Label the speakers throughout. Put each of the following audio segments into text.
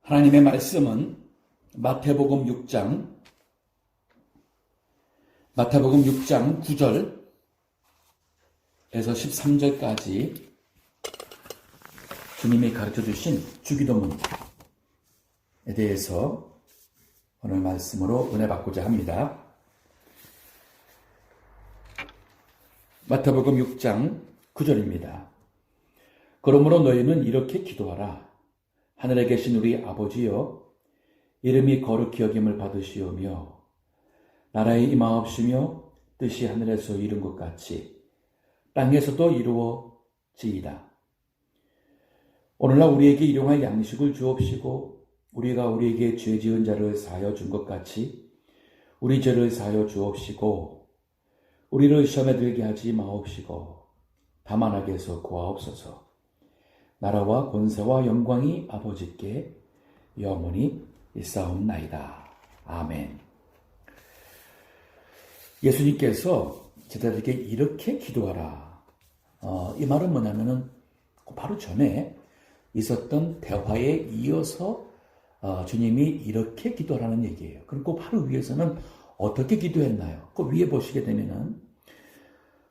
Speaker 1: 하나님의 말씀은 마태복음 6장 9절에서 13절까지 주님이 가르쳐 주신 주기도문에 대해서 오늘 말씀으로 은혜 받고자 합니다. 마태복음 6장 9절입니다. 그러므로 너희는 이렇게 기도하라. 하늘에 계신 우리 아버지여, 이름이 거룩히 여김을 받으시오며 나라의 임하옵시며 뜻이 하늘에서 이룬 것 같이 땅에서도 이루어지이다. 오늘날 우리에게 일용할 양식을 주옵시고 우리가 우리에게 죄 지은 자를 사하여 준 것 같이 우리 죄를 사하여 주옵시고 우리를 시험에 들게 하지 마옵시고 다만 악에서 구하옵소서. 나라와 권세와 영광이 아버지께 영원히 있사옵나이다. 아멘. 예수님께서 제자들에게 이렇게 기도하라. 이 말은 뭐냐면은 바로 전에 있었던 대화에 이어서 주님이 이렇게 기도하라는 얘기예요. 그리고 바로 위에서는 어떻게 기도했나요? 그 위에 보시게 되면은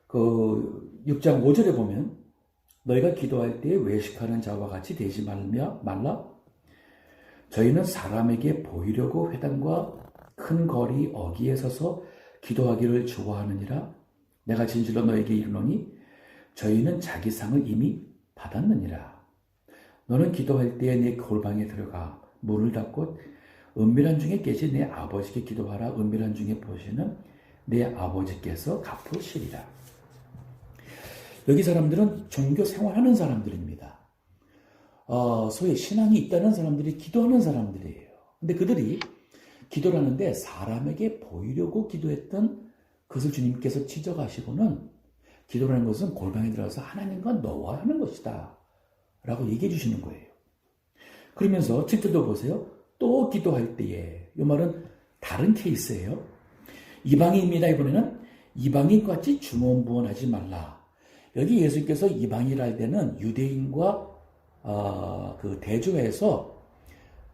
Speaker 1: 그 6장 5절에 보면 너희가 기도할 때 외식하는 자와 같이 되지 말라. 저희는 사람에게 보이려고 회당과 큰 거리 어귀에 서서 기도하기를 좋아하느니라. 내가 진실로 너에게 이르노니 저희는 자기 상을 이미 받았느니라. 너는 기도할 때에 내 골방에 들어가 문을 닫고 은밀한 중에 계신 내 아버지께 기도하라. 은밀한 중에 보시는 내 아버지께서 갚으시리라. 여기 사람들은 종교 생활하는 사람들입니다. 소위 신앙이 있다는 사람들이 기도하는 사람들이에요. 근데 그들이 기도를 하는데 사람에게 보이려고 기도했던 그것을 주님께서 지적하시고는 기도라는 것은 골방에 들어가서 하나님과 너와 하는 것이다 라고 얘기해 주시는 거예요. 그러면서 7절도 보세요. 또 기도할 때에, 이 말은 다른 케이스예요. 이방인입니다. 이번에는 이방인같이 주문부원하지 말라. 여기 예수님께서 이방인이라 할 때는 유대인과 그 대조해서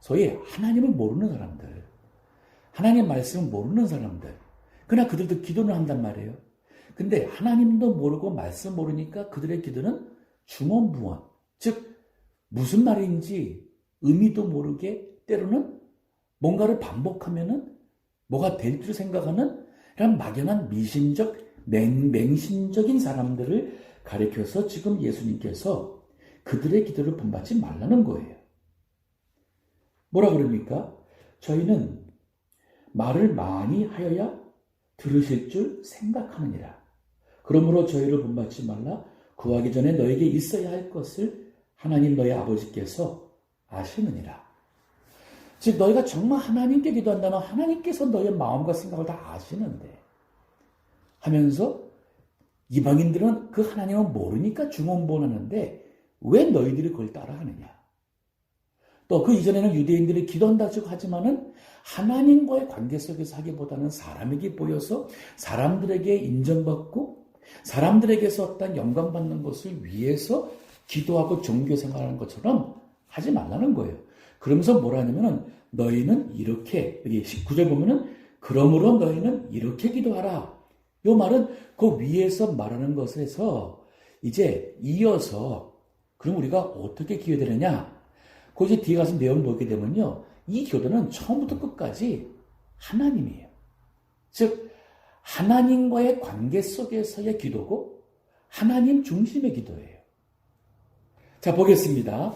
Speaker 1: 소위 하나님을 모르는 사람들, 하나님 말씀을 모르는 사람들, 그러나 그들도 기도는 한단 말이에요. 근데 하나님도 모르고 말씀 모르니까 그들의 기도는 주문부원, 즉 무슨 말인지 의미도 모르게 때로는 뭔가를 반복하면은 뭐가 될 줄 생각하는 이런 막연한 미신적, 맹신적인 사람들을 가리켜서 지금 예수님께서 그들의 기도를 본받지 말라는 거예요. 뭐라 그럽니까? 저희는 말을 많이 하여야 들으실 줄 생각하느니라. 그러므로 저희를 본받지 말라. 구하기 전에 너에게 있어야 할 것을 하나님 너희 아버지께서 아시느니라. 즉 너희가 정말 하나님께 기도한다면 하나님께서 너희의 마음과 생각을 다 아시는데 하면서 이방인들은 그 하나님을 모르니까 중언부언하는데 왜 너희들이 그걸 따라하느냐. 또 그 이전에는 유대인들이 기도한다고 하지만은 하나님과의 관계 속에서 하기보다는 사람에게 보여서 사람들에게 인정받고 사람들에게서 어떤 영광받는 것을 위해서 기도하고 종교생활하는 것처럼 하지 말라는 거예요. 그러면서 뭐라 하냐면은 너희는 이렇게, 여기 19절 보면은 그러므로 너희는 이렇게 기도하라. 이 말은 그 위에서 말하는 것에서 이제 이어서 그럼 우리가 어떻게 기도되느냐? 그 이제 뒤에 가서 내용을 보게 되면요. 이 기도는 처음부터 끝까지 하나님이에요. 즉 하나님과의 관계 속에서의 기도고 하나님 중심의 기도예요. 자, 보겠습니다.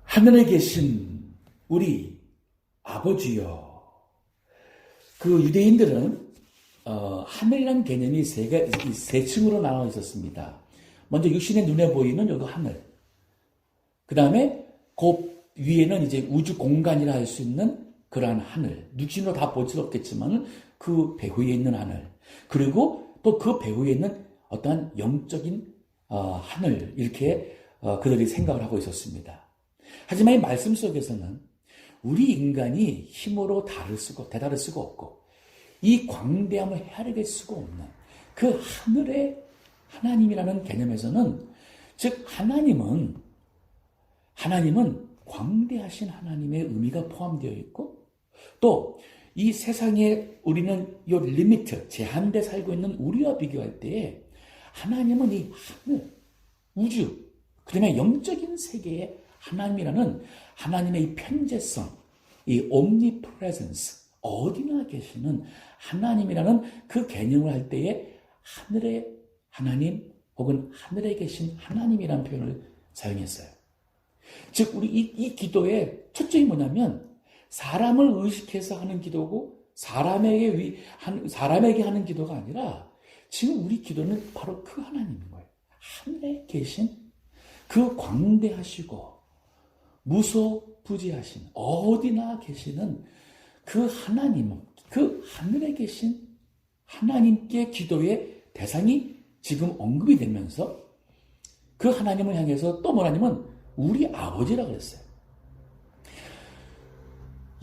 Speaker 1: 하늘에 계신 우리 아버지여. 그 유대인들은 하늘이라는 개념이 세 층으로 나눠 있었습니다. 먼저 육신의 눈에 보이는 여기 하늘. 그 다음에 그 위에는 이제 우주 공간이라 할 수 있는 그러한 하늘. 육신으로 다 볼 수 없겠지만 그 배후에 있는 하늘. 그리고 또 그 배후에 있는 어떠한 영적인 하늘. 이렇게 그들이 생각을 하고 있었습니다. 하지만 이 말씀 속에서는 우리 인간이 힘으로 대다를 수가 없고 이 광대함을 헤아릴 수가 없는 그 하늘의 하나님이라는 개념에서는 즉 하나님은 광대하신 하나님의 의미가 포함되어 있고, 또 이 세상에 우리는 이 리미트, 제한돼 살고 있는 우리와 비교할 때에 하나님은 이 하늘, 우주, 그 다음에 영적인 세계의 하나님이라는 하나님의 이 편재성, 이 omnipresence, 어디나 계시는 하나님이라는 그 개념을 할 때에 하늘의 하나님 혹은 하늘에 계신 하나님이라는 표현을 사용했어요. 즉 우리 이 기도의 초점이 뭐냐면 사람을 의식해서 하는 기도고 사람에게 하는 기도가 아니라 지금 우리 기도는 바로 그 하나님인 거예요. 하늘에 계신 그 광대하시고 무소부지하신 어디나 계시는 그 하나님, 그 하늘에 계신 하나님께 기도의 대상이 지금 언급이 되면서 그 하나님을 향해서 또 뭐냐면 우리 아버지라고 그랬어요.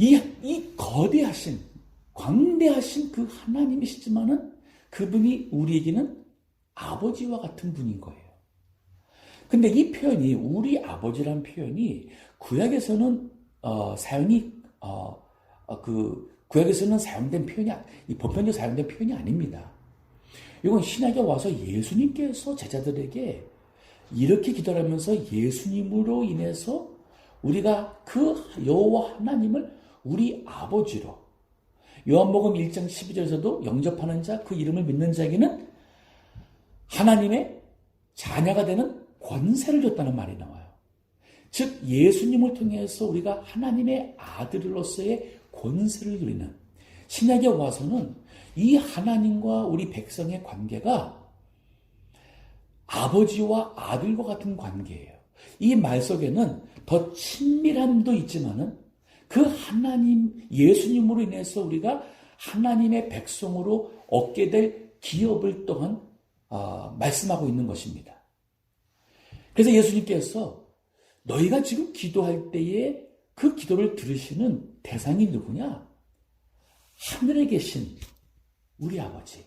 Speaker 1: 이 거대하신, 광대하신 그 하나님이시지만은 그분이 우리에게는 아버지와 같은 분인 거예요. 근데 이 표현이, 우리 아버지라는 표현이 구약에서는 구약에서는 사용된 표현이, 이 보편적으로 사용된 표현이 아닙니다. 이건 신약에 와서 예수님께서 제자들에게 이렇게 기도하면서 예수님으로 인해서 우리가 그 여호와 하나님을 우리 아버지로, 요한복음 1장 12절에서도 영접하는 자, 그 이름을 믿는 자에게는 하나님의 자녀가 되는 권세를 줬다는 말이 나와요. 즉 예수님을 통해서 우리가 하나님의 아들로서의 권세를 누리는, 신약에 와서는 이 하나님과 우리 백성의 관계가 아버지와 아들과 같은 관계예요. 이 말 속에는 더 친밀함도 있지만은 그 하나님, 예수님으로 인해서 우리가 하나님의 백성으로 얻게 될 기업을 또한 말씀하고 있는 것입니다. 그래서 예수님께서 너희가 지금 기도할 때에 그 기도를 들으시는 대상이 누구냐? 하늘에 계신 우리 아버지.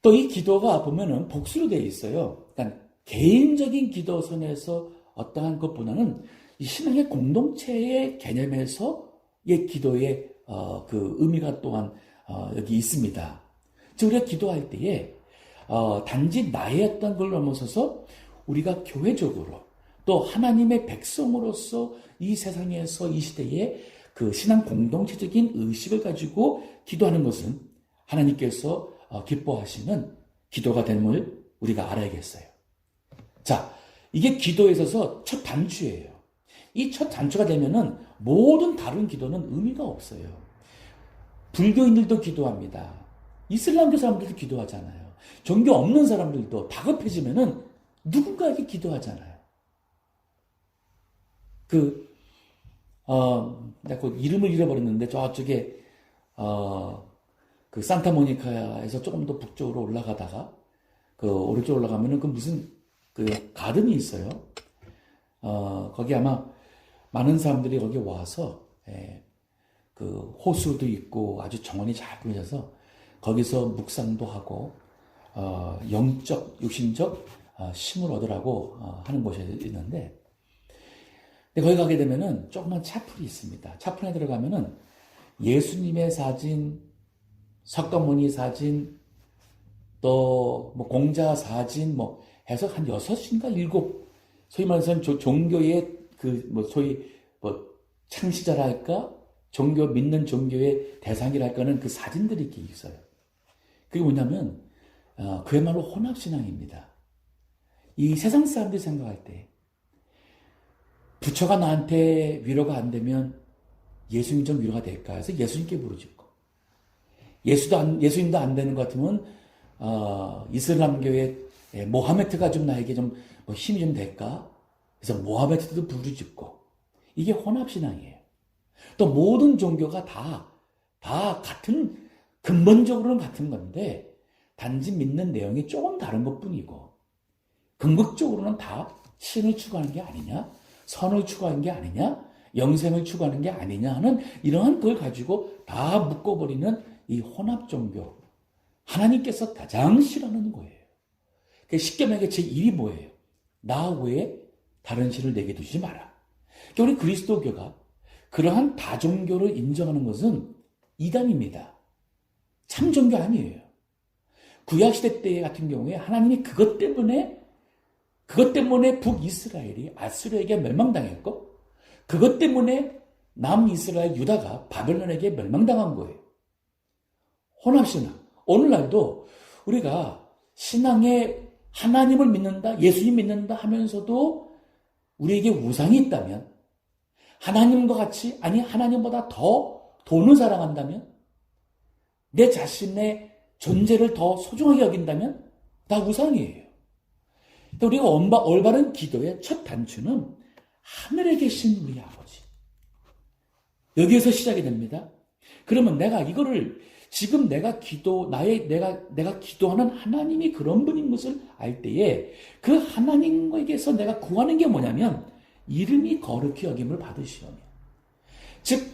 Speaker 1: 또 이 기도가 보면은 복수로 되어 있어요. 그러니까 개인적인 기도선에서 어떠한 것보다는 이 신앙의 공동체의 개념에서의 기도의 그 의미가 또한 여기 있습니다. 즉 우리가 기도할 때에 단지 나의 어떤 걸 넘어서서 우리가 교회적으로 또 하나님의 백성으로서 이 세상에서 이 시대에 그 신앙 공동체적인 의식을 가지고 기도하는 것은 하나님께서 기뻐하시는 기도가 됨을 우리가 알아야겠어요. 자, 이게 기도에 있어서 첫 단추예요. 이 첫 단추가 되면은 모든 다른 기도는 의미가 없어요. 불교인들도 기도합니다. 이슬람교 사람들도 기도하잖아요. 종교 없는 사람들도 다급해지면은 누군가에게 기도하잖아요. 내가 그 이름을 잃어버렸는데 저쪽에 그 산타모니카에서 조금 더 북쪽으로 올라가다가 그 오른쪽 올라가면은 그 무슨 그 가든이 있어요. 거기 아마 많은 사람들이 거기 와서 그 호수도 있고 아주 정원이 잘 꾸며져서 거기서 묵상도 하고 영적, 육신적 힘을 얻으라고 하는 곳이 있는데, 근데 거기 가게 되면은 조그만 차풀이 있습니다. 차풀에 들어가면은 예수님의 사진, 석가모니 사진, 또 뭐 공자 사진 뭐 해서 한 6인가 7, 소위 말해서 종교의 소위 창시자랄까, 종교 믿는 종교의 대상이랄까는 그 사진들이 이렇게 있어요. 그게 뭐냐면 그야말로 혼합신앙입니다. 이 세상 사람들이 생각할 때 부처가 나한테 위로가 안 되면 예수님 좀 위로가 될까 해서 예수님께 부르짖고, 예수님도 안 되는 것 같으면 이슬람교의 모하메트가 좀 나에게 좀 힘이 좀 될까? 그래서 모하메트도 부르짖고, 이게 혼합신앙이에요. 또 모든 종교가 다 같은, 근본적으로는 같은 건데 단지 믿는 내용이 조금 다른 것 뿐이고, 궁극적으로는 다 신을 추구하는 게 아니냐, 선을 추구하는 게 아니냐, 영생을 추구하는 게 아니냐 하는 이러한 걸 가지고 다 묶어버리는 이 혼합 종교, 하나님께서 가장 싫어하는 거예요. 쉽게 말해 제 일이 뭐예요? 나 외에 다른 신을 내게 두지 마라. 그러니까 우리 그리스도교가 그러한 다종교를 인정하는 것은 이단입니다. 참 종교 아니에요. 구약시대 때 같은 경우에 하나님이 그것 때문에 북이스라엘이 아수르에게 멸망당했고, 그것 때문에 남이스라엘 유다가 바벨론에게 멸망당한 거예요. 혼합신앙. 오늘날도 우리가 신앙에 하나님을 믿는다, 예수님 믿는다 하면서도 우리에게 우상이 있다면, 하나님과 같이, 아니 하나님보다 더 돈을 사랑한다면, 내 자신의 존재를 더 소중하게 여긴다면 다 우상이에요. 우리가 올바른 기도의 첫 단추는 하늘에 계신 우리 아버지. 여기에서 시작이 됩니다. 그러면 내가 이거를 지금 내가 기도하는 하나님이 그런 분인 것을 알 때에 그 하나님에게서 내가 구하는 게 뭐냐면 이름이 거룩히 여김을 받으시오며. 즉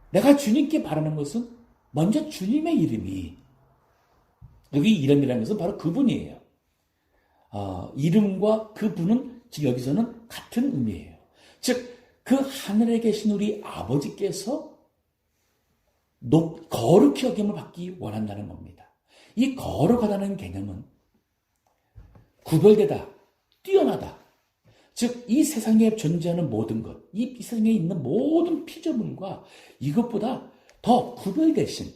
Speaker 1: 내가 주님께 바라는 것은 먼저 주님의 이름이, 여기 이름이라는 것은 바로 그분이에요. 이름과 그분은 지금 여기서는 같은 의미예요. 즉 그 하늘에 계신 우리 아버지께서 거룩히 여김을 받기 원한다는 겁니다. 이 거룩하다는 개념은 구별되다, 뛰어나다. 즉 이 세상에 존재하는 모든 것, 이 세상에 있는 모든 피조물과 이것보다 더 구별되신,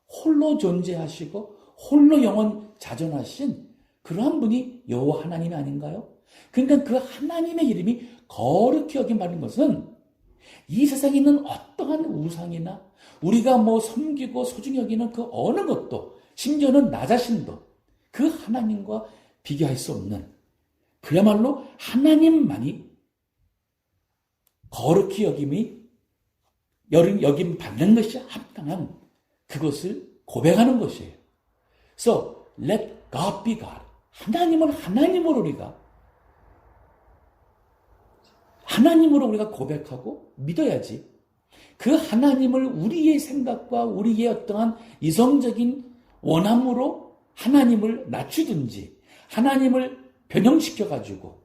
Speaker 1: 홀로 존재하시고 홀로 영원 자존하신 그러한 분이 여호와 하나님이 아닌가요? 그러니까 그 하나님의 이름이 거룩히 여김받는 것은 이 세상에 있는 어떠한 우상이나 우리가 섬기고 소중히 여기는 그 어느 것도, 심지어는 나 자신도 그 하나님과 비교할 수 없는, 그야말로 하나님만이 거룩히 여김 받는 것이 합당한 그것을 고백하는 것이에요. So, let God be God. 하나님을 하나님으로 우리가 고백하고 믿어야지. 그 하나님을 우리의 생각과 우리의 어떠한 이성적인 원함으로 하나님을 낮추든지 하나님을 변형시켜가지고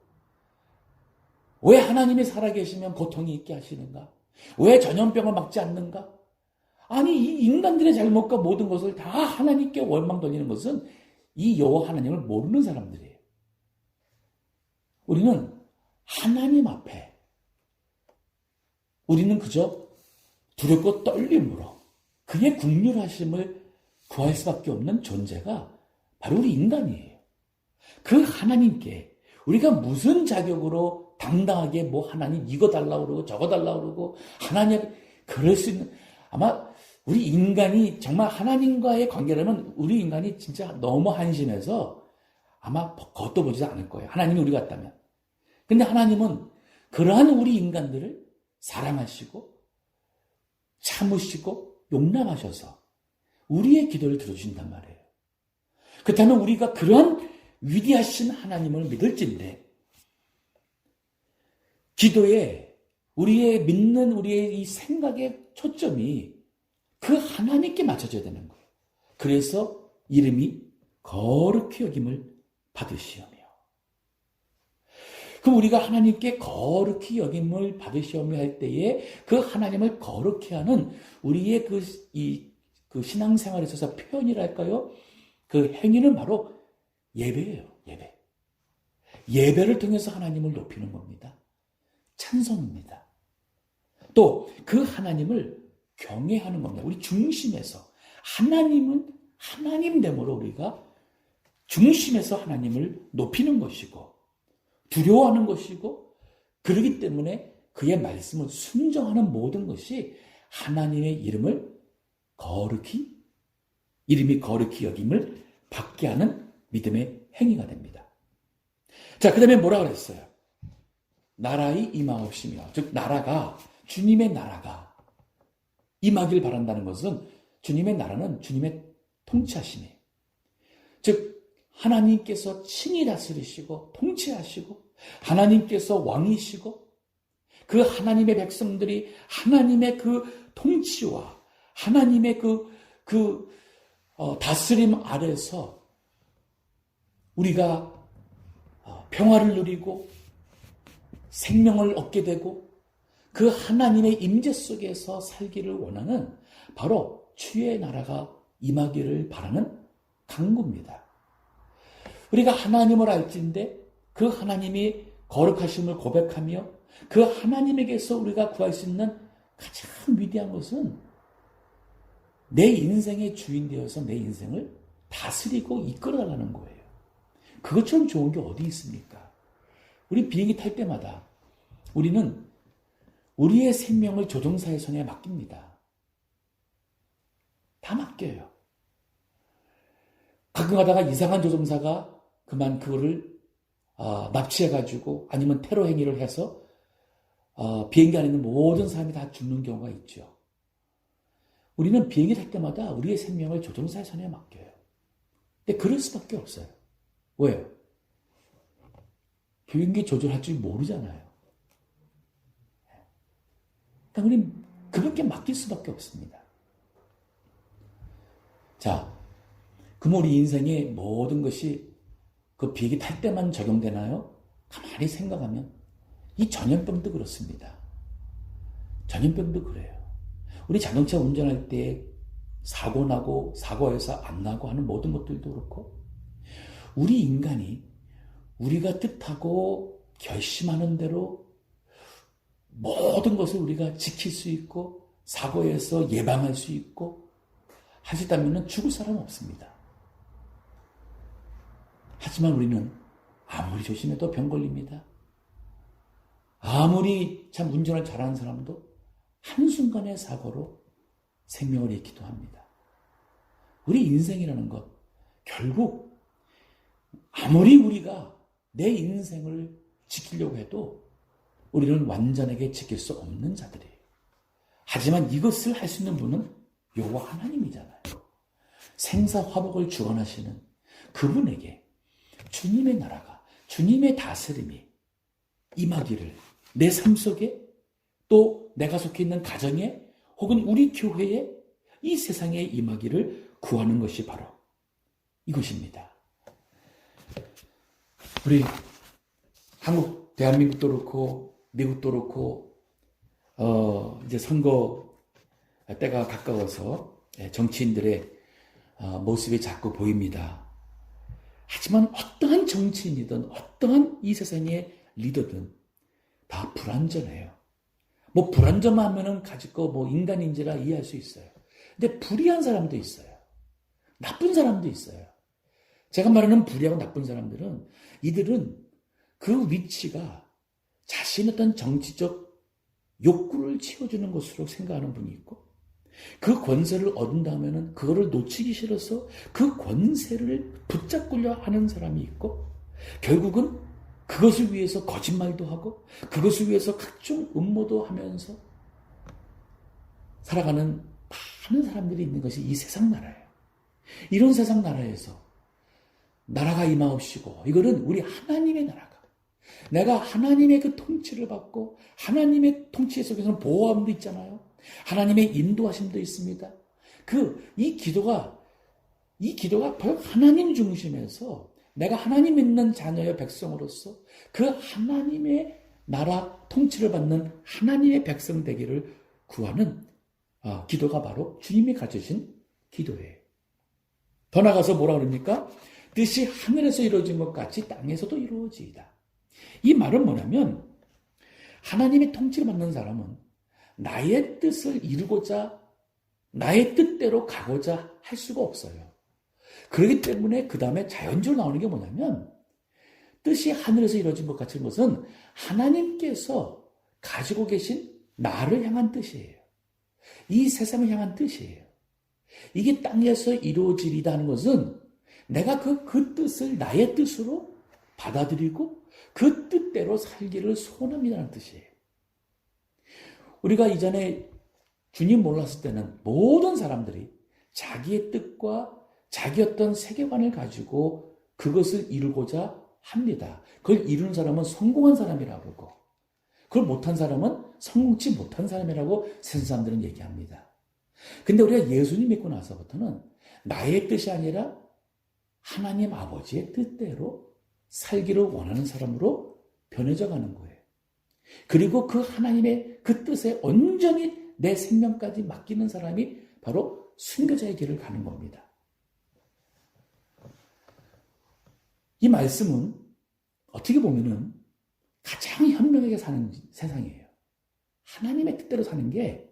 Speaker 1: 왜 하나님이 살아계시면 고통이 있게 하시는가? 왜 전염병을 막지 않는가? 아니 이 인간들의 잘못과 모든 것을 다 하나님께 원망 돌리는 것은 이 여호와 하나님을 모르는 사람들이에요. 우리는 하나님 앞에 우리는 그저 두렵고 떨림으로 그의 긍휼하심을 구할 수밖에 없는 존재가 바로 우리 인간이에요. 그 하나님께 우리가 무슨 자격으로 당당하게 하나님 이거 달라고 그러고 저거 달라고 그러고 하나님 그럴 수 있는, 아마 우리 인간이 정말 하나님과의 관계라면 우리 인간이 진짜 너무 한심해서 아마 겉도 보지 않을 거예요. 하나님이 우리 같다면. 근데 하나님은 그러한 우리 인간들을 사랑하시고 참으시고 용납하셔서 우리의 기도를 들어주신단 말이에요. 그렇다면 우리가 그러한 위대하신 하나님을 믿을진데 기도에 우리의 믿는 우리의 이 생각의 초점이 그 하나님께 맞춰져야 되는 거예요. 그래서 이름이 거룩히 여김을 받으시오며. 그럼 우리가 하나님께 거룩히 여김을 받으시오며 할 때에 그 하나님을 거룩히 하는 우리의 그 신앙생활에 있어서 표현이랄까요? 그 행위는 바로 예배예요. 예배를 통해서 하나님을 높이는 겁니다. 찬송입니다. 또 그 하나님을 경외하는 겁니다. 우리 중심에서 하나님은 하나님됨으로 우리가 중심에서 하나님을 높이는 것이고 두려워하는 것이고, 그러기 때문에 그의 말씀을 순종하는 모든 것이 하나님의 이름이 거룩히 여김을 받게 하는 믿음의 행위가 됩니다. 자, 그 다음에 뭐라 그랬어요? 나라의 임하옵시며, 즉 주님의 나라가 임하길 바란다는 것은 주님의 나라는 주님의 통치하심이에요. 즉 하나님께서 친히 다스리시고 통치하시고 하나님께서 왕이시고 그 하나님의 백성들이 하나님의 그 통치와 하나님의 다스림 아래서 우리가 평화를 누리고 생명을 얻게 되고 그 하나님의 임재 속에서 살기를 원하는 바로 주의 나라가 임하기를 바라는 간구입니다. 우리가 하나님을 알지인데 그 하나님이 거룩하심을 고백하며 그 하나님에게서 우리가 구할 수 있는 가장 위대한 것은 내 인생의 주인 되어서 내 인생을 다스리고 이끌어달라는 거예요. 그것처럼 좋은 게 어디 있습니까? 우리 비행기 탈 때마다 우리는 우리의 생명을 조종사의 손에 맡깁니다. 다 맡겨요. 가끔 가다가 이상한 조종사가 그만 그거를 납치해가지고 아니면 테러 행위를 해서 비행기 안에 있는 모든 사람이 다 죽는 경우가 있죠. 우리는 비행기 탈 때마다 우리의 생명을 조종사의 손에 맡겨요. 근데 그럴 수밖에 없어요. 왜요? 비행기 조종할 줄 모르잖아요. 그러니까 우리는 그렇게 맡길 수밖에 없습니다. 자, 그럼 우리 인생의 모든 것이 그 비행기 탈 때만 적용되나요? 가만히 생각하면 이 전염병도 그렇습니다. 전염병도 그래요. 우리 자동차 운전할 때 사고 나고 사고에서 안 나고 하는 모든 것들도 그렇고 우리 인간이 우리가 뜻하고 결심하는 대로 모든 것을 우리가 지킬 수 있고 사고에서 예방할 수 있고 할 수 있다면 죽을 사람은 없습니다. 하지만 우리는 아무리 조심해도 병 걸립니다. 아무리 참 운전을 잘하는 사람도 한순간의 사고로 생명을 잃기도 합니다. 우리 인생이라는 것, 결국 아무리 우리가 내 인생을 지키려고 해도 우리는 완전하게 지킬 수 없는 자들이에요. 하지만 이것을 할 수 있는 분은 여호와 하나님이잖아요. 생사화복을 주관하시는 그분에게 주님의 나라가, 주님의 다스림이 임하기를 내 삶 속에 또 내가 속해 있는 가정에 혹은 우리 교회에 이 세상에 임하기를 구하는 것이 바로 이것입니다. 우리 한국, 대한민국도 그렇고 미국도 그렇고 이제 선거 때가 가까워서 정치인들의 모습이 자꾸 보입니다. 하지만 어떠한 정치인이든 어떠한 이 세상의 리더든 다 불완전해요. 뭐 불완전하면은 가지고 인간인지라 이해할 수 있어요. 근데 불의한 사람도 있어요. 나쁜 사람도 있어요. 제가 말하는 불의하고 나쁜 사람들은 이들은 그 위치가 자신의 어떤 정치적 욕구를 채워주는 것으로 생각하는 분이 있고 그 권세를 얻은 다음에는 그거를 놓치기 싫어서 그 권세를 붙잡고려 하는 사람이 있고 결국은 그것을 위해서 거짓말도 하고 그것을 위해서 각종 음모도 하면서 살아가는 많은 사람들이 있는 것이 이 세상 나라예요. 이런 세상 나라에서 나라가 임하옵시고 이거는 우리 하나님의 나라가 내가 하나님의 그 통치를 받고 하나님의 통치 속에서는 보호함도 있잖아요. 하나님의 인도하심도 있습니다. 이 기도가 바로 하나님 중심에서 내가 하나님 믿는 자녀의 백성으로서 그 하나님의 나라 통치를 받는 하나님의 백성 되기를 구하는 기도가 바로 주님이 가르치신 기도예요. 더 나아가서 뭐라 그럽니까? 뜻이 하늘에서 이루어진 것 같이 땅에서도 이루어지이다. 이 말은 뭐냐면 하나님의 통치를 받는 사람은 나의 뜻을 이루고자 나의 뜻대로 가고자 할 수가 없어요. 그렇기 때문에 그 다음에 자연적으로 나오는 게 뭐냐면 뜻이 하늘에서 이루어진 것 같은 것은 하나님께서 가지고 계신 나를 향한 뜻이에요. 이 세상을 향한 뜻이에요. 이게 땅에서 이루어지리다 하는 것은 내가 그 뜻을 나의 뜻으로 받아들이고 그 뜻대로 살기를 소원합니다는 뜻이에요. 우리가 이전에 주님 몰랐을 때는 모든 사람들이 자기의 뜻과 자기 어떤 세계관을 가지고 그것을 이루고자 합니다. 그걸 이루는 사람은 성공한 사람이라고 그러고 그걸 못한 사람은 성공치 못한 사람이라고 세상 사람들은 얘기합니다. 근데 우리가 예수님 믿고 나서부터는 나의 뜻이 아니라 하나님 아버지의 뜻대로 살기를 원하는 사람으로 변해져 가는 거예요. 그리고 그 하나님의 그 뜻에 온전히 내 생명까지 맡기는 사람이 바로 순교자의 길을 가는 겁니다. 이 말씀은 어떻게 보면은 가장 현명하게 사는 세상이에요. 하나님의 뜻대로 사는 게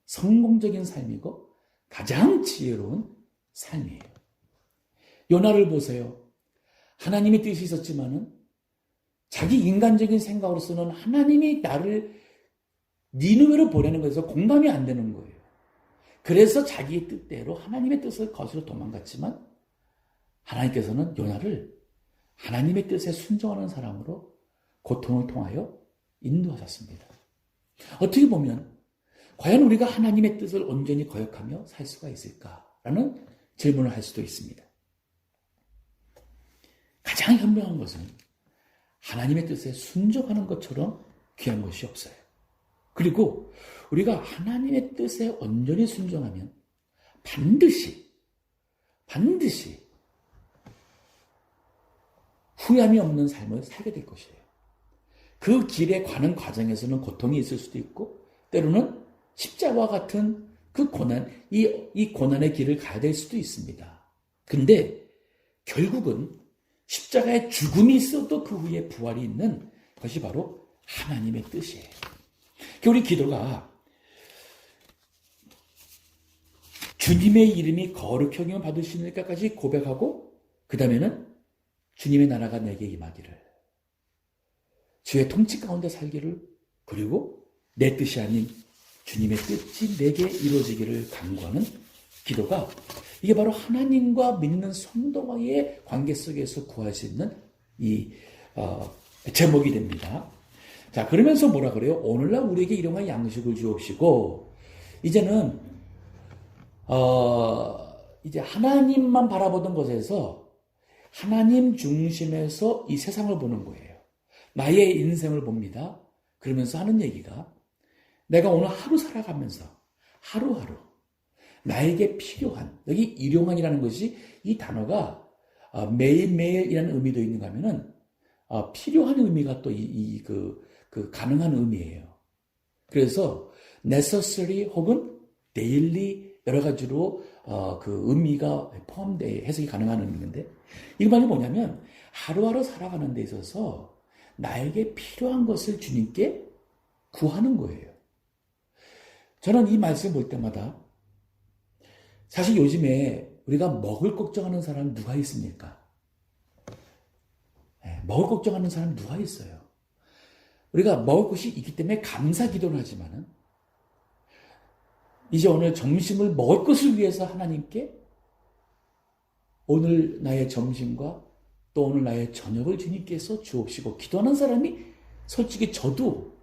Speaker 1: 성공적인 삶이고 가장 지혜로운 삶이에요. 요나를 보세요. 하나님의 뜻이 있었지만은 자기 인간적인 생각으로서는 하나님이 나를 니느웨로 보내는 것에서 공감이 안 되는 거예요. 그래서 자기의 뜻대로 하나님의 뜻을 거스려 도망갔지만 하나님께서는 요나를 하나님의 뜻에 순종하는 사람으로 고통을 통하여 인도하셨습니다. 어떻게 보면 과연 우리가 하나님의 뜻을 온전히 거역하며 살 수가 있을까라는 질문을 할 수도 있습니다. 가장 현명한 것은 하나님의 뜻에 순종하는 것처럼 귀한 것이 없어요. 그리고 우리가 하나님의 뜻에 온전히 순종하면 반드시 후회함이 없는 삶을 살게 될 것이에요. 그 길에 가는 과정에서는 고통이 있을 수도 있고 때로는 십자가와 같은 그 고난, 이 고난의 길을 가야 될 수도 있습니다. 근데 결국은 십자가의 죽음이 있어도 그 후에 부활이 있는 것이 바로 하나님의 뜻이에요. 우리 기도가 주님의 이름이 거룩히 여김을 받으시니까까지 고백하고 그 다음에는 주님의 나라가 내게 임하기를, 주의 통치 가운데 살기를, 그리고 내 뜻이 아닌 주님의 뜻이 내게 이루어지기를 간구하는 기도가, 이게 바로 하나님과 믿는 성도와의 관계 속에서 구할 수 있는 이 제목이 됩니다. 자, 그러면서 뭐라 그래요? 오늘날 우리에게 일용할 양식을 주옵시고, 이제는 이제 하나님만 바라보던 것에서 하나님 중심에서 이 세상을 보는 거예요. 나의 인생을 봅니다. 그러면서 하는 얘기가, 내가 오늘 하루 살아가면서 하루하루 나에게 필요한, 여기 일용한이라는 것이, 이 단어가 매일매일이라는 의미도 있는가 하면은 필요한 의미가 또 그 가능한 의미예요. 그래서 necessary 혹은 daily 여러 가지로 그 의미가 포함되어 해석이 가능한 의미인데, 이 말이 뭐냐면 하루하루 살아가는 데 있어서 나에게 필요한 것을 주님께 구하는 거예요. 저는 이 말씀 볼 때마다 사실 요즘에 우리가 먹을 걱정하는 사람 누가 있습니까? 먹을 걱정하는 사람 누가 있어요? 우리가 먹을 것이 있기 때문에 감사 기도를 하지만은 이제 오늘 점심을 먹을 것을 위해서 하나님께 오늘 나의 점심과 또 오늘 나의 저녁을 주님께서 주옵시고 기도하는 사람이, 솔직히 저도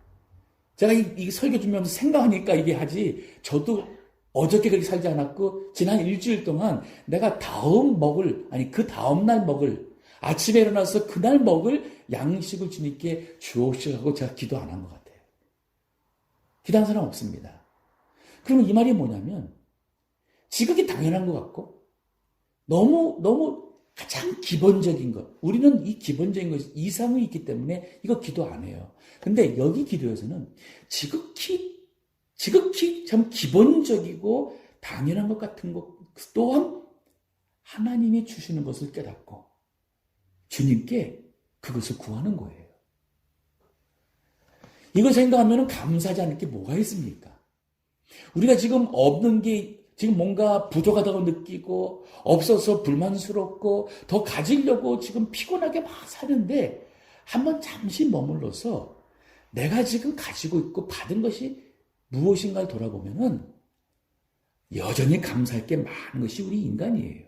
Speaker 1: 제가 이 설교 준비하면서 생각하니까 이게 하지, 저도 어저께 그렇게 살지 않았고 지난 일주일 동안 내가 그 다음날 먹을, 아침에 일어나서 그날 먹을 양식을 주님께 주옵시고 하고 제가 기도 안 한 것 같아요. 기도한 사람 없습니다. 그러면 이 말이 뭐냐면 지극히 당연한 것 같고 너무 가장 기본적인 것, 우리는 이 기본적인 것 이상이 있기 때문에 이거 기도 안 해요. 근데 여기 기도에서는 지극히 참 기본적이고 당연한 것 같은 것 또한 하나님이 주시는 것을 깨닫고 주님께 그것을 구하는 거예요. 이걸 생각하면 감사하지 않을 게 뭐가 있습니까? 우리가 지금 없는 게, 지금 뭔가 부족하다고 느끼고 없어서 불만스럽고 더 가지려고 지금 피곤하게 막 사는데, 한번 잠시 머물러서 내가 지금 가지고 있고 받은 것이 무엇인가를 돌아보면은 여전히 감사할 게 많은 것이 우리 인간이에요.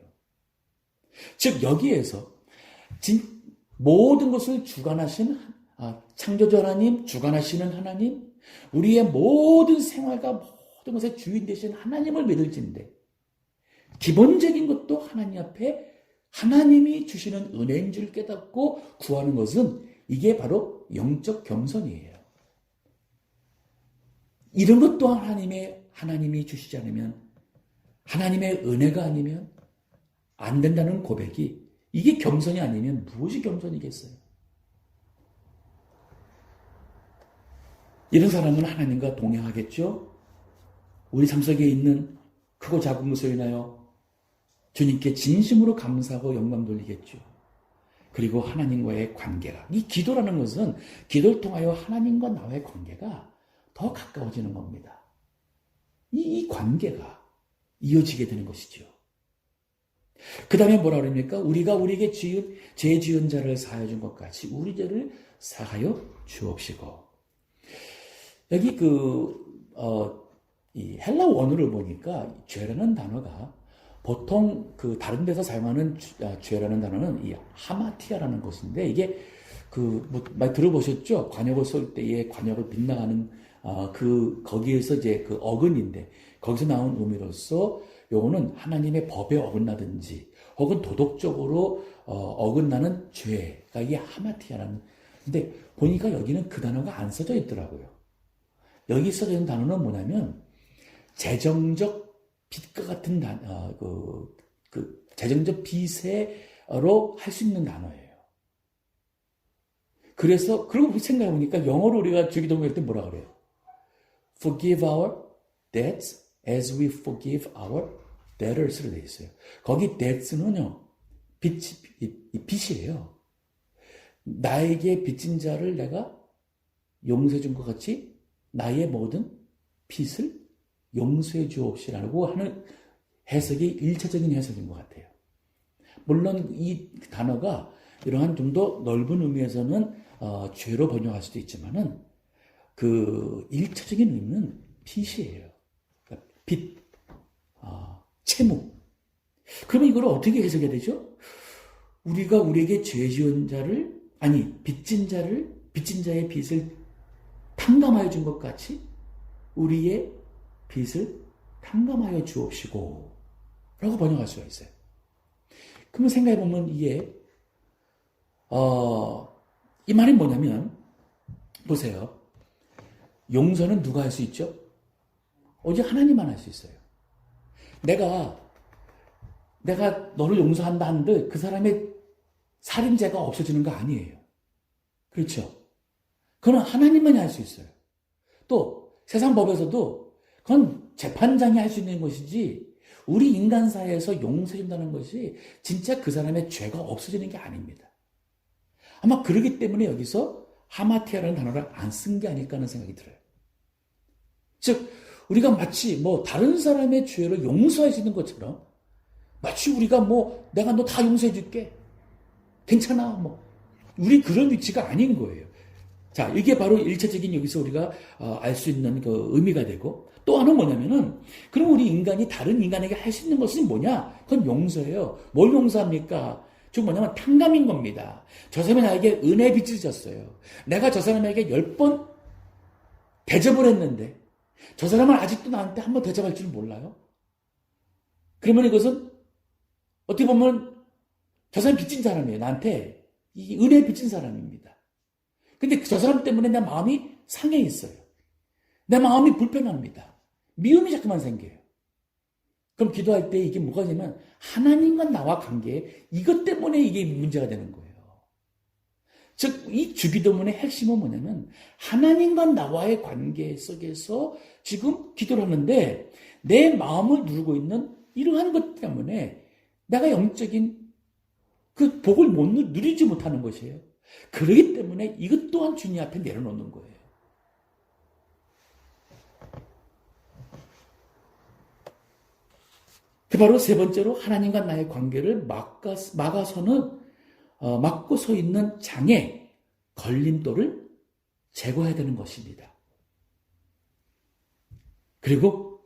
Speaker 1: 즉 여기에서 모든 것을 주관하신 창조주 하나님, 주관하시는 하나님, 우리의 모든 생활과 모든 것의 주인 되신 하나님을 믿을진데, 기본적인 것도 하나님 앞에 하나님이 주시는 은혜인 줄 깨닫고 구하는 것은, 이게 바로 영적 겸손이에요. 이런 것 또한 하나님이 주시지 않으면, 하나님의 은혜가 아니면 안 된다는 고백이, 이게 겸손이 아니면 무엇이 겸손이겠어요? 이런 사람은 하나님과 동행하겠죠? 우리 삶 속에 있는 크고 작은 것으로 인하여 주님께 진심으로 감사하고 영광 돌리겠죠. 그리고 하나님과의 관계가, 이 기도라는 것은 기도를 통하여 하나님과 나와의 관계가 더 가까워지는 겁니다. 이 관계가 이어지게 되는 것이죠. 그 다음에 뭐라 그럽니까? 우리가 우리에게 죄 지은 자를 사하여 준 것 같이 우리 죄를 사하여 주옵시고. 여기 이 헬라 원어를 보니까 죄라는 단어가 보통 다른 데서 사용하는 죄라는 단어는 이 하마티아라는 것인데, 이게 많이 들어보셨죠? 관역을 쏠 때에 관역을 빗나가는 거기에서 이제 어근인데, 거기서 나온 의미로서 요거는 하나님의 법에 어긋나든지 혹은 도덕적으로 어긋나는 죄가 이게 하마티아라는. 근데 보니까 여기는 그 단어가 안 써져 있더라고요. 여기 써져 있는 단어는 뭐냐면 재정적 빚과 같은 재정적 빚으로 할 수 있는 단어예요. 그래서 그러고 생각해 보니까 영어로 우리가 주기도문할 때 뭐라 그래요? Forgive our debts as we forgive our debtors로 되어 있어요. 거기 debts는요, 빚이에요. 나에게 빚진 자를 내가 용서해 준 것 같이 나의 모든 빚을 용서해 주옵시라고 하는 해석이 1차적인 해석인 것 같아요. 물론 이 단어가 이러한 좀 더 넓은 의미에서는 죄로 번역할 수도 있지만은 1차적인 의미는 빚이에요. 그러니까 빚, 채무. 그러면 이걸 어떻게 해석해야 되죠? 우리가 우리에게 죄 지은 자를, 빚진 자의 빚을 탕감하여 준 것 같이 우리의 빚을 탕감하여 주옵시고 라고 번역할 수가 있어요. 그러면 생각해보면 이게 이 말이 뭐냐면, 보세요. 용서는 누가 할 수 있죠? 오직 하나님만 할 수 있어요. 내가 너를 용서한다 하는데 그 사람의 살인죄가 없어지는 거 아니에요. 그렇죠? 그건 하나님만이 할 수 있어요. 또 세상 법에서도 그건 재판장이 할 수 있는 것이지, 우리 인간사회에서 용서해 준다는 것이 진짜 그 사람의 죄가 없어지는 게 아닙니다. 아마 그러기 때문에 여기서 하마티아라는 단어를 안 쓴 게 아닐까 하는 생각이 들어요. 즉 우리가 마치 다른 사람의 죄를 용서할 수 있는 것처럼, 마치 우리가 내가 너 다 용서해 줄게, 괜찮아, 우리 그런 위치가 아닌 거예요. 자, 이게 바로 1차적인 여기서 우리가 알 수 있는 의미가 되고, 또 하나는 뭐냐면은, 그럼 우리 인간이 다른 인간에게 할 수 있는 것은 뭐냐? 그건 용서예요. 뭘 용서합니까? 즉 뭐냐면 탕감인 겁니다. 저 사람이 나에게 은혜 빚을 졌어요. 내가 저 사람에게 10번 대접을 했는데 저 사람은 아직도 나한테 한 번 대접할 줄 몰라요? 그러면 이것은 어떻게 보면 저 사람이 빚진 사람이에요. 나한테 이 은혜 빚진 사람입니다. 근데 저 사람 때문에 내 마음이 상해 있어요. 내 마음이 불편합니다. 미움이 자꾸만 생겨요. 그럼 기도할 때 이게 뭐가 되냐면 하나님과 나와 관계, 이것 때문에 이게 문제가 되는 거예요. 즉 이 주기도문의 핵심은 뭐냐면 하나님과 나와의 관계 속에서 지금 기도를 하는데 내 마음을 누르고 있는 이러한 것 때문에 내가 영적인 그 복을 누리지 못하는 것이에요. 그렇기 때문에 이것 또한 주님 앞에 내려놓는 거예요. 바로 세 번째로 하나님과 나의 관계를 막고 서 있는 장애, 걸림돌을 제거해야 되는 것입니다. 그리고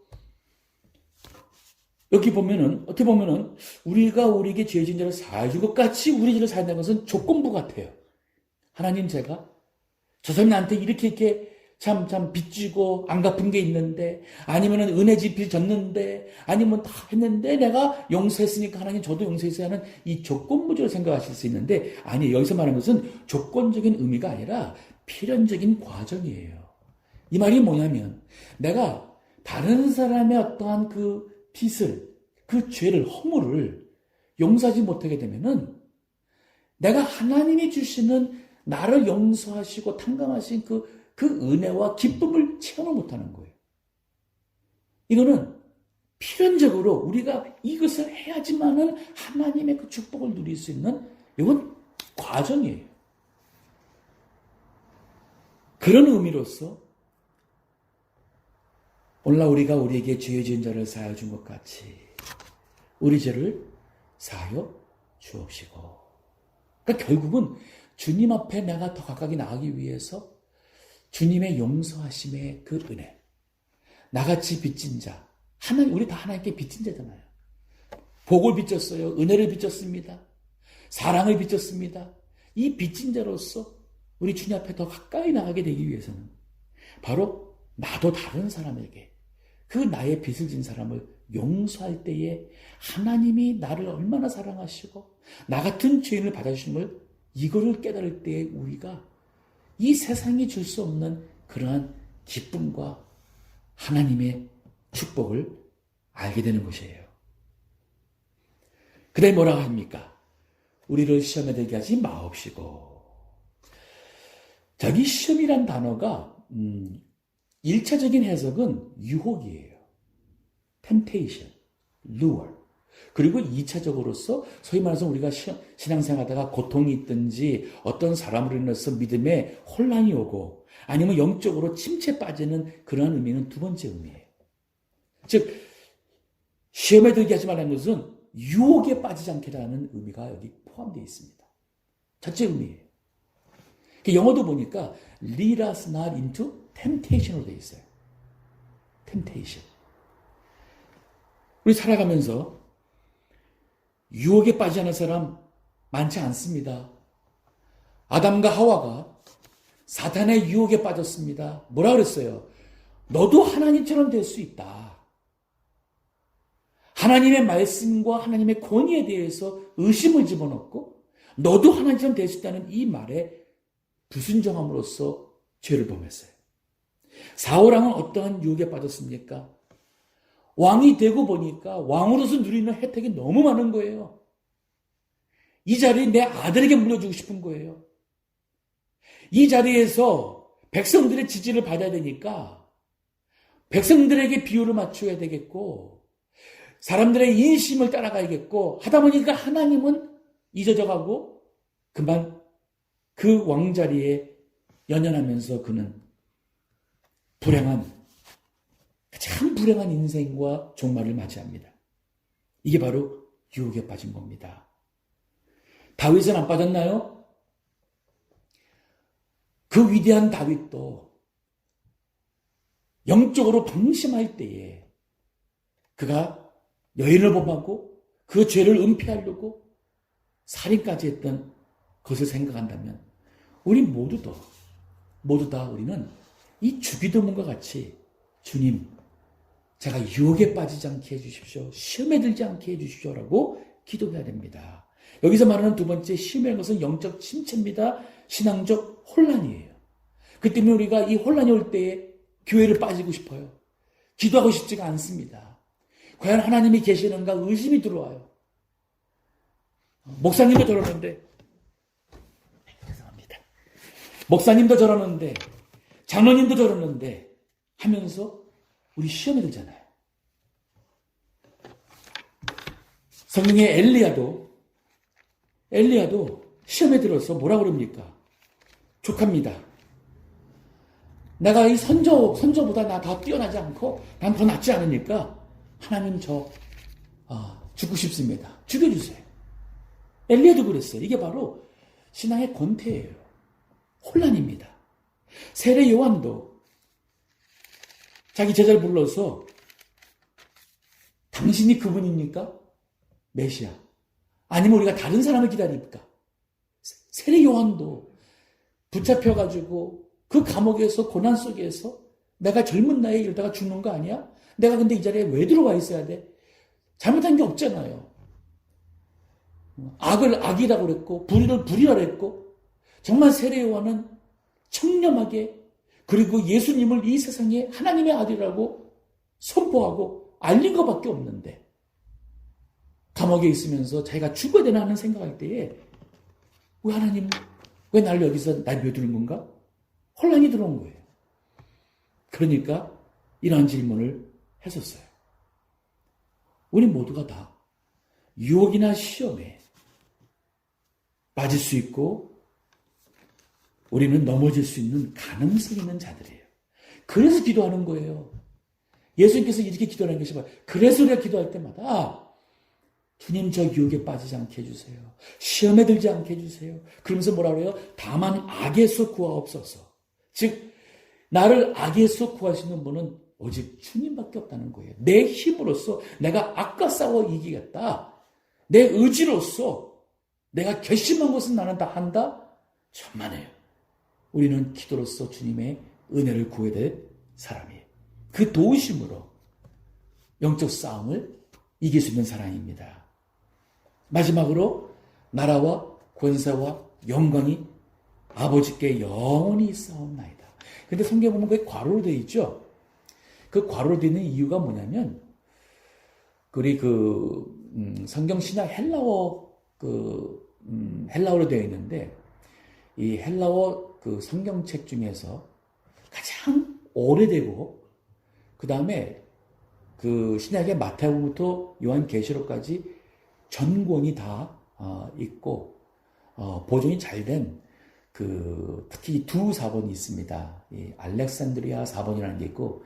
Speaker 1: 여기 보면은 어떻게 보면은 우리가 우리에게 죄 지은 자를 사해 준 것 같이 우리 죄를 사한다는 것은 조건부 같아요. 하나님, 제가 저 사람이 나한테 이렇게 참 빚지고 안 갚은 게 있는데, 아니면은 은혜 지필 졌는데, 아니면 다 했는데 내가 용서했으니까 하나님 저도 용서했어야 하는 이 조건부적으로 생각하실 수 있는데, 아니, 여기서 말하는 것은 조건적인 의미가 아니라 필연적인 과정이에요. 이 말이 뭐냐면 내가 다른 사람의 어떠한 그 빚을, 그 죄를, 허물을 용서하지 못하게 되면은 내가 하나님이 주시는 나를 용서하시고 탕감하신 그 그 은혜와 기쁨을 체험을 못하는 거예요. 이거는 필연적으로 우리가 이것을 해야지만은 하나님의 그 축복을 누릴 수 있는 이건 과정이에요. 그런 의미로서 오늘날 우리가 우리에게 죄의 지은 자를 사하여 준 것 같이 우리 죄를 사하여 주옵시고. 그러니까 결국은 주님 앞에 내가 더 가까이 나가기 위해서 주님의 용서하심의 그 은혜, 나같이 빚진 자, 하나님, 우리 다 하나님께 빚진 자잖아요. 복을 빚졌어요. 은혜를 빚졌습니다. 사랑을 빚졌습니다. 이 빚진 자로서 우리 주님 앞에 더 가까이 나가게 되기 위해서는 바로 나도 다른 사람에게 그 나의 빚을 진 사람을 용서할 때에 하나님이 나를 얼마나 사랑하시고 나 같은 죄인을 받아주시는 걸 이거를 깨달을 때에 우리가 이 세상이 줄 수 없는 그러한 기쁨과 하나님의 축복을 알게 되는 것이에요. 그 다음에 뭐라고 합니까? 우리를 시험에 들게 하지 마옵시고. 저기 시험이란 단어가 1차적인 해석은 유혹이에요. temptation, lure. 그리고 2차적으로서 소위 말해서 우리가 신앙생활하다가 고통이 있든지 어떤 사람으로 인해서 믿음에 혼란이 오고 아니면 영적으로 침체에 빠지는 그러한 의미는 두 번째 의미예요. 즉 시험에 들게 하지 말라는 것은 유혹에 빠지지 않게 하는 의미가 여기 포함되어 있습니다. 첫째 의미예요. 영어도 보니까 lead us not into temptation으로 되어 있어요. temptation. 우리 살아가면서 유혹에 빠지지 않은 사람 많지 않습니다. 아담과 하와가 사탄의 유혹에 빠졌습니다. 뭐라 그랬어요? 너도 하나님처럼 될 수 있다. 하나님의 말씀과 하나님의 권위에 대해서 의심을 집어넣고 너도 하나님처럼 될 수 있다는 이 말에 불순종함으로써 죄를 범했어요. 사울왕은 어떠한 유혹에 빠졌습니까? 왕이 되고 보니까 왕으로서 누리는 혜택이 너무 많은 거예요. 이 자리 내 아들에게 물려주고 싶은 거예요. 이 자리에서 백성들의 지지를 받아야 되니까 백성들에게 비율을 맞춰야 되겠고 사람들의 인심을 따라가야겠고 하다 보니까 하나님은 잊어져 가고 그만 그 왕자리에 연연하면서 그는 참 불행한 인생과 종말을 맞이합니다. 이게 바로 유혹에 빠진 겁니다. 다윗은 안 빠졌나요? 그 위대한 다윗도 영적으로 방심할 때에 그가 여인을 범하고 그 죄를 은폐하려고 살인까지 했던 것을 생각한다면 우리 모두 다 우리는 이 주기도문과 같이 주님 제가 유혹에 빠지지 않게 해주십시오. 시험에 들지 않게 해주십시오라고 기도해야 됩니다. 여기서 말하는 두 번째 시험이라는 것은 영적 침체입니다. 신앙적 혼란이에요. 그 때문에 우리가 이 혼란이 올 때에 교회를 빠지고 싶어요. 기도하고 싶지가 않습니다. 과연 하나님이 계시는가 의심이 들어와요. 목사님도 저러는데 죄송합니다. 목사님도 저러는데 장로님도 저러는데 하면서 우리 시험에 들잖아요. 성경의 엘리야도 시험에 들어서 뭐라 그럽니까? 족합니다. 내가 이 선조보다 나 더 뛰어나지 않고 난 더 낫지 않으니까 하나님 죽고 싶습니다. 죽여주세요. 엘리야도 그랬어요. 이게 바로 신앙의 권태예요. 혼란입니다. 세례 요한도 자기 제자를 불러서 당신이 그분입니까? 메시아. 아니면 우리가 다른 사람을 기다립니까? 세례 요한도 붙잡혀가지고 그 감옥에서 고난 속에서 내가 젊은 나이에 이러다가 죽는 거 아니야? 내가 근데 이 자리에 왜 들어와 있어야 돼? 잘못한 게 없잖아요. 악을 악이라고 그랬고 불의를 불의라고 그랬고 정말 세례 요한은 청렴하게 그리고 예수님을 이 세상에 하나님의 아들이라고 선포하고 알린 것밖에 없는데 감옥에 있으면서 자기가 죽어야 되나 하는 생각할 때에 왜 하나님 왜 나를 여기서 날 묘두는 건가? 혼란이 들어온 거예요. 그러니까 이러한 질문을 했었어요. 우리 모두가 다 유혹이나 시험에 빠질 수 있고 우리는 넘어질 수 있는 가능성이 있는 자들이에요. 그래서 기도하는 거예요. 예수님께서 이렇게 기도하는 것이 뭐예요? 그래서 우리가 기도할 때마다 주님 저 유혹에 빠지지 않게 해주세요. 시험에 들지 않게 해주세요. 그러면서 뭐라 그래요? 다만 악에서 구하옵소서. 즉 나를 악에서 구할 수 있는 분은 오직 주님밖에 없다는 거예요. 내 힘으로써 내가 악과 싸워 이기겠다. 내 의지로서 내가 결심한 것은 나는 다 한다? 천만에요. 우리는 기도로서 주님의 은혜를 구해야 될 사람이에요. 그 도우심으로 영적 싸움을 이길 수 있는 사람입니다. 마지막으로 나라와 권세와 영광이 아버지께 영원히 있사옵나이다. 근데 성경 보면 그게 괄호로 되어 있죠. 그 괄호로 되어 있는 이유가 뭐냐면 우리 성경 신약 헬라어 헬라어로 되어 있는데 이 헬라어 성경책 중에서 가장 오래되고 그 다음에 신약의 마태복음부터 요한계시록까지 전권이 다 있고 보존이 잘 된 특히 두 사본이 있습니다. 이 알렉산드리아 사본이라는 게 있고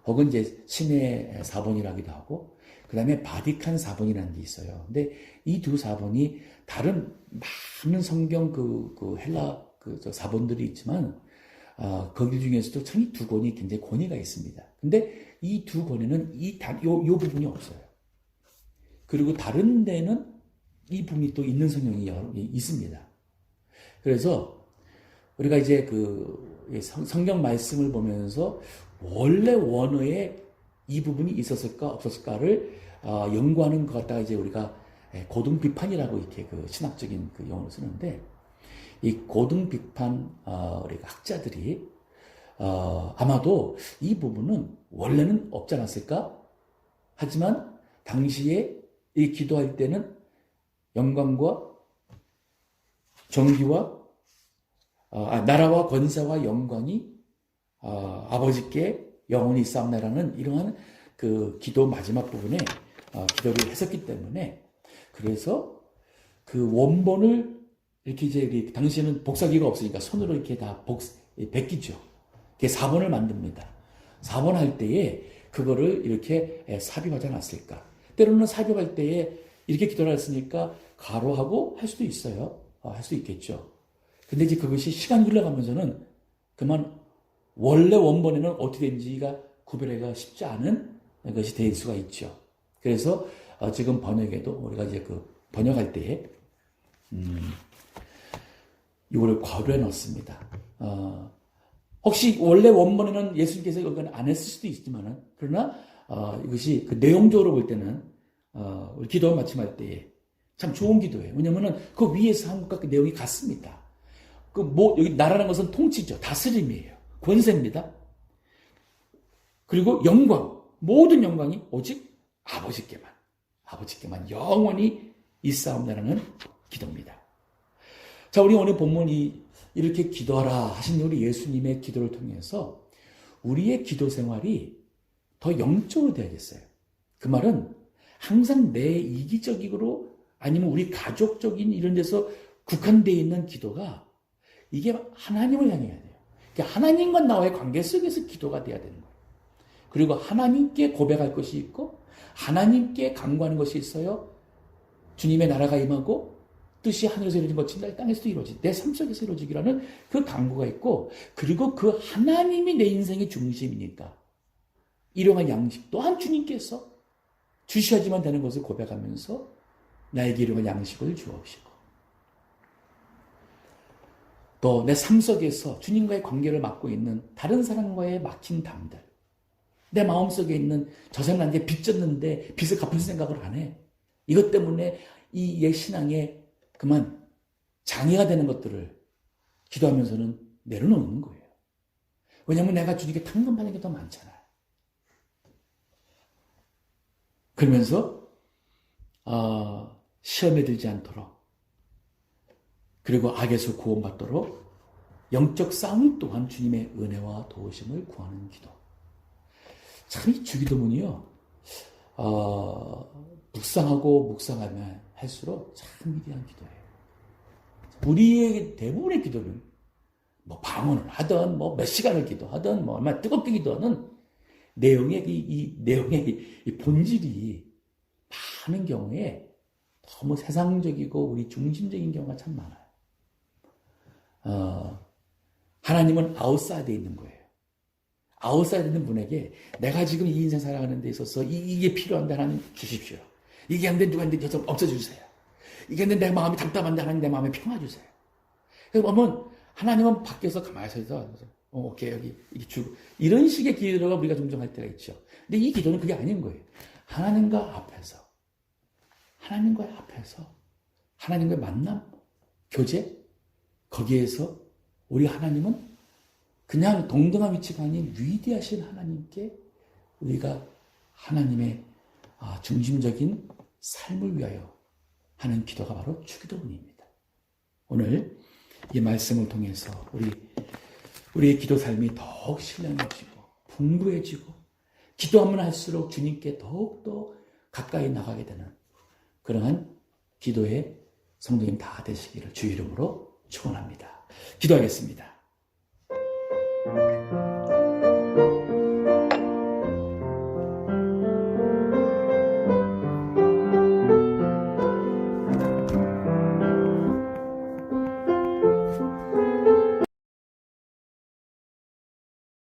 Speaker 1: 혹은 이제 신의 사본이라기도 하고 그 다음에 바티칸 사본이라는 게 있어요. 근데 이 두 사본이 다른 많은 성경 헬라 사본들이 있지만 거기 중에서도 참 이 두 권이 굉장히 권위가 있습니다. 근데 이 두 권에는 요 부분이 없어요. 그리고 다른 데는 이 부분이 또 있는 성경이 있습니다. 그래서 우리가 이제 성경 말씀을 보면서 원래 원어에 이 부분이 있었을까 없었을까를 연구하는 것 갖다가 이제 우리가 고등 비판이라고 이렇게 신학적인 용어를 쓰는데 이 고등 비판 우리가 학자들이 아마도 이 부분은 원래는 없지 않았을까? 하지만 당시에 이 기도할 때는 영광과 정기와 나라와 권세와 영광이 아버지께 영원히 있사옵나라는 이러한 기도 마지막 부분에 기도를 했었기 때문에 그래서 원본을 이렇게 이제 당시에는 복사기가 없으니까 손으로 이렇게 다 베끼죠. 이렇게 사본을 만듭니다. 사본할 때에 그거를 이렇게 삽입하지 않았을까? 때로는 삽입할 때에 이렇게 기도를 했으니까 가로하고 할 수도 있어요. 할 수 있겠죠. 근데 이제 그것이 시간이 흘러가면서는 그만 원래 원본에는 어떻게 된지가 구별하기가 쉽지 않은 것이 될 수가 있죠. 그래서 지금 번역에도 우리가 이제 번역할 때에 이거를 괄호에 넣습니다. 혹시 원래 원본에는 예수님께서 이걸 안 했을 수도 있지만은 그러나 이것이 내용적으로 볼 때는 우리 기도 마침할 때에 참 좋은 기도예요. 왜냐면은 그 위에서 한 것과 내용이 같습니다. 여기 나라는 것은 통치죠. 다스림이에요. 권세입니다. 그리고 영광, 모든 영광이 오직 아버지께만 영원히 있사옵나라는 기도입니다. 자, 우리 오늘 본문이 이렇게 기도하라 하신 우리 예수님의 기도를 통해서 우리의 기도 생활이 더 영적으로 되어야겠어요. 그 말은 항상 내 이기적으로 아니면 우리 가족적인 이런 데서 국한되어 있는 기도가 이게 하나님을 향해야 돼요. 그러니까 하나님과 나와의 관계 속에서 기도가 돼야 되는 거예요. 그리고 하나님께 고백할 것이 있고 하나님께 간구하는 것이 있어요. 주님의 나라가 임하고 뜻이 하늘에서 이루어진 것처럼 땅에서도 이루어진 내 삶 속에서 이루어지기라는 그 간구가 있고 그리고 그 하나님이 내 인생의 중심이니까 일용할 양식 또한 주님께서 주셔야지만 되는 것을 고백하면서 나에게 일용할 양식을 주옵시고 또 내 삶 속에서 주님과의 관계를 맡고 있는 다른 사람과의 막힌 담들 내 마음속에 있는 저 사람 나한테 빚 졌는데 빚을 갚을 생각을 안 해. 이것 때문에 이 옛 신앙에 그만 장애가 되는 것들을 기도하면서는 내려놓는 거예요. 왜냐하면 내가 주님께 탕감받는 게 더 많잖아요. 그러면서 시험에 들지 않도록 그리고 악에서 구원받도록 영적 싸움 또한 주님의 은혜와 도우심을 구하는 기도. 참 이 주기도문이요. 묵상하고 묵상하면 할수록 참 위대한 기도예요. 우리의 대부분의 기도는 뭐 방언을 하든 뭐 몇 시간을 기도하든 뭐 얼마나 뜨겁게 기도하는 내용의 이 내용의 이 본질이 많은 경우에 너무 세상적이고 우리 중심적인 경우가 참 많아요. 하나님은 아웃사이드에 있는 거예요. 아웃사이드에 있는 분에게 내가 지금 이 인생 살아가는 데 있어서 이게 필요한데 하나님 주십시오. 이게 안 돼 누구한테 좀 없애주세요. 이게 안 돼 내 마음이 답답한데 하나님 내 마음에 평화 주세요. 그러면 하나님은 밖에서 가만히 서 있어. 오케이 여기 이게 주고 이런 식의 기도가 우리가 종종 할 때가 있죠. 근데 이 기도는 그게 아닌 거예요. 하나님과의 앞에서 하나님과의 만남, 교제 거기에서 우리 하나님은 그냥 동등한 위치가 아닌 위대하신 하나님께 우리가 하나님의 중심적인 삶을 위하여 하는 기도가 바로 주기도문입니다. 오늘 이 말씀을 통해서 우리의 기도 삶이 더욱 신령해지고 풍부해지고 기도하면 할수록 주님께 더욱더 가까이 나가게 되는 그러한 기도의 성도님 다 되시기를 주의 이름으로 축원합니다. 기도하겠습니다.